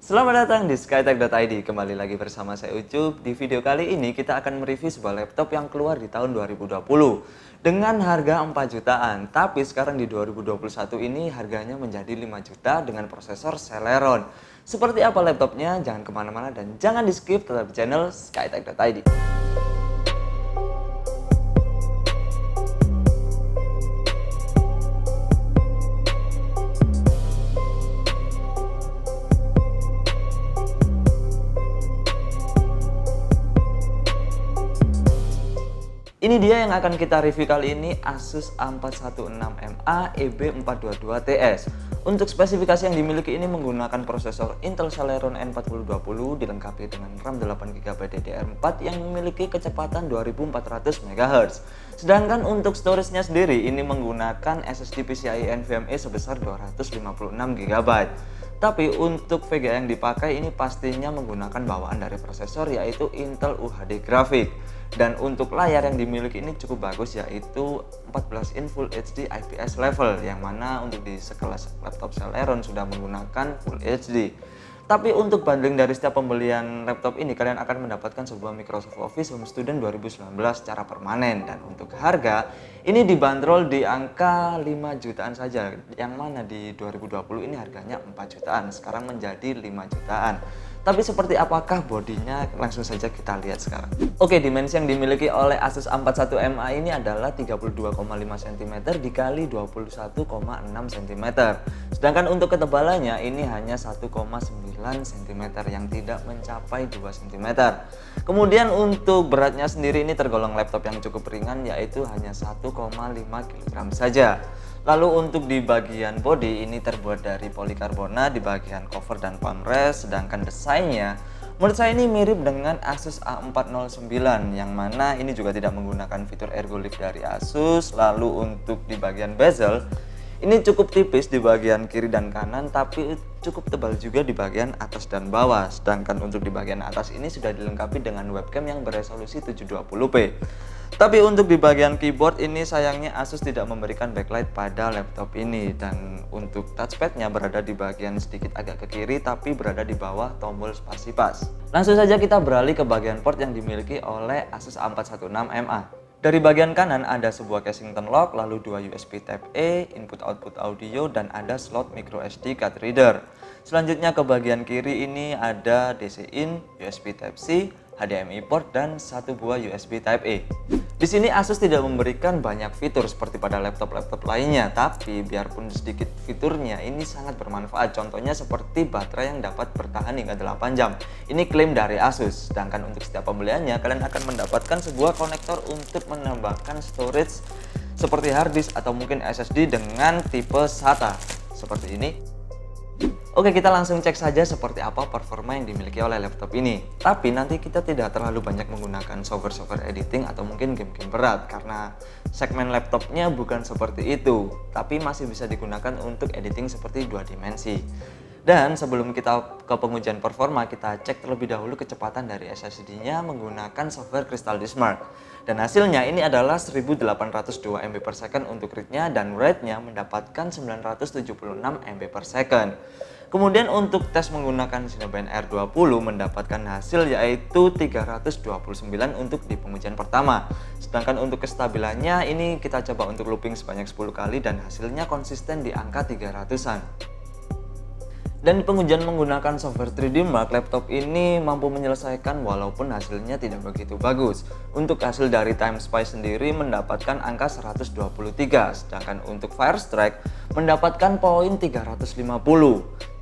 Selamat datang di skytech.id. Kembali lagi bersama saya Ucup. Di video kali ini kita akan mereview sebuah laptop yang keluar di tahun 2020 dengan harga 4 jutaan. Tapi sekarang di 2021 ini harganya menjadi 5 juta dengan prosesor Celeron. Seperti apa laptopnya? Jangan kemana-mana dan jangan di skip, tetap di channel skytech.id. Ini dia yang akan kita review kali ini, Asus A416MA EB422TS. Untuk spesifikasi yang dimiliki ini menggunakan prosesor Intel Celeron N4020 dilengkapi dengan RAM 8GB DDR4 yang memiliki kecepatan 2400 MHz. Sedangkan untuk storage-nya sendiri ini menggunakan SSD PCIe NVMe sebesar 256GB. Tapi untuk VGA yang dipakai ini pastinya menggunakan bawaan dari prosesor yaitu Intel UHD Graphic. Dan untuk layar yang dimiliki ini cukup bagus yaitu 14 in Full HD IPS level, yang mana untuk di sekelas laptop Celeron sudah menggunakan Full HD. Tapi untuk bundling dari setiap pembelian laptop ini kalian akan mendapatkan sebuah Microsoft Office Home Student 2019 secara permanen. Dan untuk harga ini dibanderol di angka 5 jutaan saja, yang mana di 2020 ini harganya 4 jutaan, sekarang menjadi 5 jutaan. Tapi seperti apakah bodinya, langsung saja kita lihat sekarang. Oke, dimensi yang dimiliki oleh Asus A416MA ini adalah 32,5 cm dikali 21,6 cm. Sedangkan untuk ketebalannya ini hanya 1,9 cm yang tidak mencapai 2 cm. Kemudian untuk beratnya sendiri ini tergolong laptop yang cukup ringan yaitu hanya 1,5 kg saja. Lalu untuk di bagian bodi ini terbuat dari polikarbonat di bagian cover dan palmrest, sedangkan desainnya menurut saya ini mirip dengan Asus A409 yang mana ini juga tidak menggunakan fitur ergolift dari Asus. Lalu untuk di bagian bezel ini cukup tipis di bagian kiri dan kanan, tapi cukup tebal juga di bagian atas dan bawah. Sedangkan untuk di bagian atas ini sudah dilengkapi dengan webcam yang beresolusi 720p. Tapi untuk di bagian keyboard ini sayangnya Asus tidak memberikan backlight pada laptop ini. Dan untuk touchpadnya berada di bagian sedikit agak ke kiri tapi berada di bawah tombol spasi pas. Langsung saja kita beralih ke bagian port yang dimiliki oleh Asus A416MA. Dari bagian kanan ada sebuah casing lock, lalu dua USB Type-A, input-output audio, dan ada slot microSD card reader. Selanjutnya ke bagian kiri ini ada DC-in, USB Type-C, HDMI port, dan satu buah USB Type-A. Di sini Asus tidak memberikan banyak fitur seperti pada laptop-laptop lainnya, tapi biarpun sedikit fiturnya ini sangat bermanfaat. Contohnya seperti baterai yang dapat bertahan hingga 8 jam. Ini klaim dari Asus. Sedangkan untuk setiap pembeliannya kalian akan mendapatkan sebuah konektor untuk menambahkan storage seperti hard disk atau mungkin SSD dengan tipe SATA seperti ini. Oke, kita langsung cek saja seperti apa performa yang dimiliki oleh laptop ini. Tapi nanti kita tidak terlalu banyak menggunakan software editing atau mungkin game-game berat, karena segmen laptopnya bukan seperti itu, tapi masih bisa digunakan untuk editing seperti 2 dimensi. Dan sebelum kita ke pengujian performa, kita cek terlebih dahulu kecepatan dari SSD-nya menggunakan software Crystal Disk Mark. Dan hasilnya ini adalah 1802 MB per second untuk read-nya, dan write-nya mendapatkan 976 MB per second. Kemudian untuk tes menggunakan Cinebench R20 mendapatkan hasil yaitu 329 untuk di pengujian pertama. Sedangkan untuk kestabilannya ini kita coba untuk looping sebanyak 10 kali dan hasilnya konsisten di angka 300-an. Dan pengujian menggunakan software 3D Mark, laptop ini mampu menyelesaikan walaupun hasilnya tidak begitu bagus. Untuk hasil dari TimeSpy sendiri mendapatkan angka 123, sedangkan untuk Firestrike mendapatkan poin 350.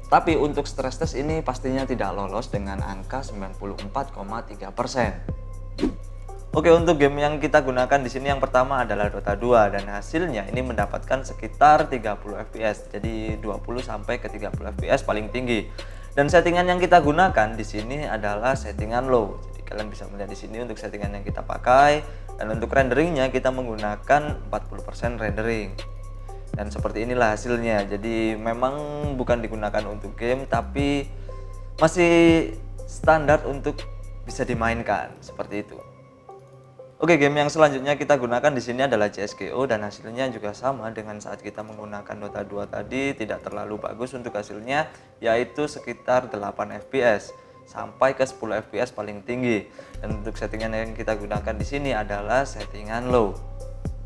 Tapi untuk stress test ini pastinya tidak lolos dengan angka 94,3%. Oke, untuk game yang kita gunakan di sini yang pertama adalah Dota 2 dan hasilnya ini mendapatkan sekitar 30 fps. Jadi 20 sampai ke 30 fps paling tinggi. Dan settingan yang kita gunakan di sini adalah settingan low. Jadi kalian bisa melihat di sini untuk settingan yang kita pakai, dan untuk renderingnya kita menggunakan 40% rendering. Dan seperti inilah hasilnya. Jadi memang bukan digunakan untuk game, tapi masih standar untuk bisa dimainkan seperti itu. Oke, game yang selanjutnya kita gunakan di sini adalah CS:GO dan hasilnya juga sama dengan saat kita menggunakan Dota 2 tadi, tidak terlalu bagus untuk hasilnya, yaitu sekitar 8 fps sampai ke 10 fps paling tinggi. Dan untuk settingan yang kita gunakan di sini adalah settingan low.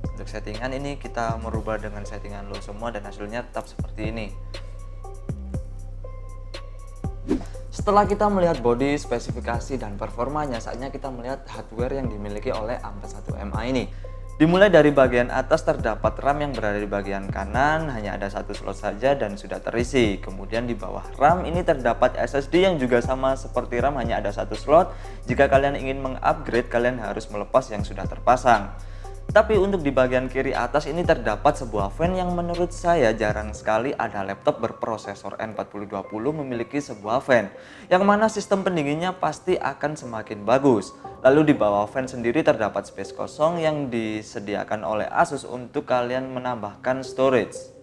Untuk settingan ini kita merubah dengan settingan low semua dan hasilnya tetap seperti ini. Setelah kita melihat body, spesifikasi, dan performanya, saatnya kita melihat hardware yang dimiliki oleh A41MA ini. Dimulai dari bagian atas terdapat RAM yang berada di bagian kanan, hanya ada satu slot saja dan sudah terisi. Kemudian di bawah RAM ini terdapat SSD yang juga sama seperti RAM, hanya ada satu slot. Jika kalian ingin mengupgrade, kalian harus melepas yang sudah terpasang. Tapi untuk di bagian kiri atas ini terdapat sebuah fan yang menurut saya jarang sekali ada laptop berprosesor N4020 memiliki sebuah fan, yang mana sistem pendinginnya pasti akan semakin bagus. Lalu di bawah fan sendiri terdapat space kosong yang disediakan oleh Asus untuk kalian menambahkan storage.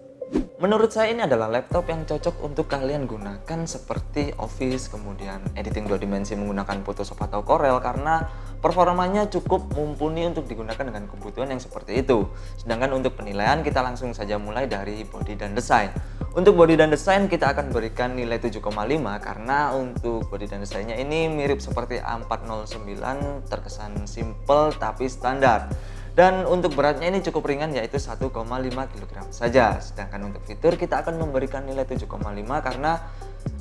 Menurut saya ini adalah laptop yang cocok untuk kalian gunakan seperti Office, kemudian editing 2 dimensi menggunakan Photoshop atau Corel, karena performanya cukup mumpuni untuk digunakan dengan kebutuhan yang seperti itu. Sedangkan untuk penilaian kita langsung saja mulai dari body dan desain. Untuk body dan desain kita akan berikan nilai 7,5 karena untuk body dan desainnya ini mirip seperti A409, terkesan simple tapi standar. Dan untuk beratnya ini cukup ringan, yaitu 1,5 kg saja. Sedangkan untuk fitur kita akan memberikan nilai 7,5 karena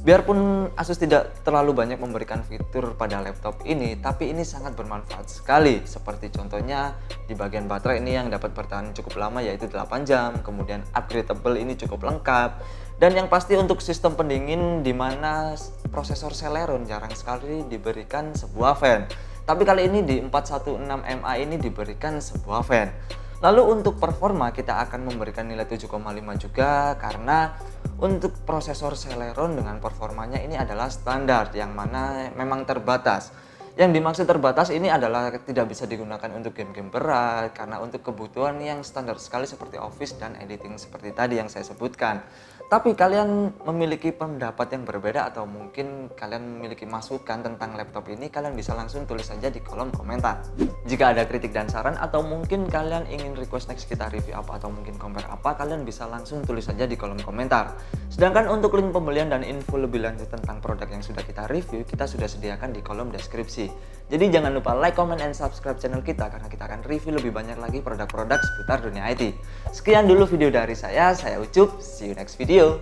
biarpun Asus tidak terlalu banyak memberikan fitur pada laptop ini, tapi ini sangat bermanfaat sekali. Seperti contohnya di bagian baterai ini yang dapat bertahan cukup lama, yaitu 8 jam. Kemudian upgradable ini cukup lengkap. Dan yang pasti untuk sistem pendingin, di mana prosesor Celeron jarang sekali diberikan sebuah fan. Tapi kali ini di 416MA ini diberikan sebuah fan. Lalu untuk performa kita akan memberikan nilai 7,5 juga karena untuk prosesor Celeron dengan performanya ini adalah standar, yang mana memang terbatas. Yang dimaksud terbatas ini adalah tidak bisa digunakan untuk game-game berat, karena untuk kebutuhan yang standar sekali seperti Office dan editing seperti tadi yang saya sebutkan. Tapi kalian memiliki pendapat yang berbeda atau mungkin kalian memiliki masukan tentang laptop ini, kalian bisa langsung tulis saja di kolom komentar. Jika ada kritik dan saran atau mungkin kalian ingin request next kita review apa atau mungkin compare apa, kalian bisa langsung tulis saja di kolom komentar. Sedangkan untuk link pembelian dan info lebih lanjut tentang produk yang sudah kita review, kita sudah sediakan di kolom deskripsi. Jadi jangan lupa like, comment, and subscribe channel kita karena kita akan review lebih banyak lagi produk-produk seputar dunia IT. Sekian dulu video dari saya Ucup, see you next video.